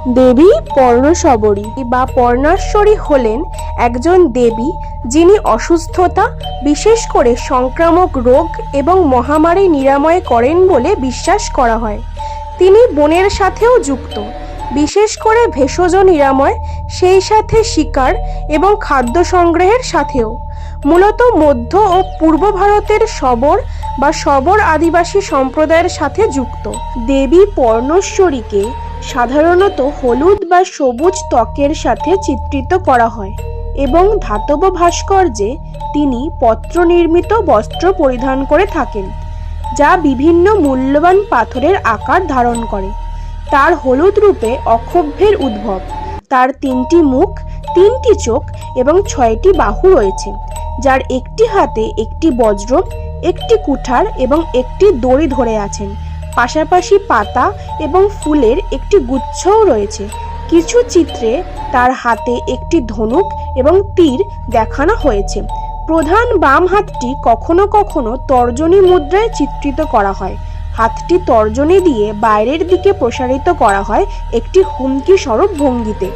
দেবী পর্ণশবরী বা পর্ণাশ্বরী হলেন একজন দেবী যিনি অসুস্থতা, বিশেষ করে সংক্রামক রোগ এবং মহামারী নিরাময় করেন বলে বিশ্বাস করা হয়। তিনি বনের সাথেও যুক্ত, বিশেষ করে ভেষজ নিরাময়, সেই সাথে শিকার এবং খাদ্য সংগ্রহের সাথেও। মূলত মধ্য ও পূর্ব ভারতের শবর আদিবাসী সম্প্রদায়ের সাথে যুক্ত। দেবী পর্ণশ্বরীকে সাধারণত হলুদ বা সবুজ ত্বকের সাথে চিত্রিত করা হয় এবং ধাতব ভাস্কর্যে তিনি পত্র নির্মিত বস্ত্র পরিধান করে থাকেন, যা বিভিন্ন মূল্যবান পাথরের আকার ধারণ করে। তার হলুদ রূপে অক্ষোভ্যের উদ্ভব। তার 3টি মুখ, 3টি চোখ এবং 6টি বাহু রয়েছে, যার একটি হাতে একটি বজ্র, একটি কুঠার এবং একটি দড়ি ধরে আছেন। পাশাপাশি পাতা এবং ফুলের একটি গুচ্ছও রয়েছে। কিছু চিত্রে তার হাতে একটি ধনুক এবং তীর দেখানো হয়েছে। প্রধান বাম হাতটি কখনো কখনো তর্জনী মুদ্রায় চিত্রিত করা হয়। হাতটি তর্জনী দিয়ে বাইরের দিকে প্রসারিত করা হয় একটি হুমকি স্বরূপ ভঙ্গিতে।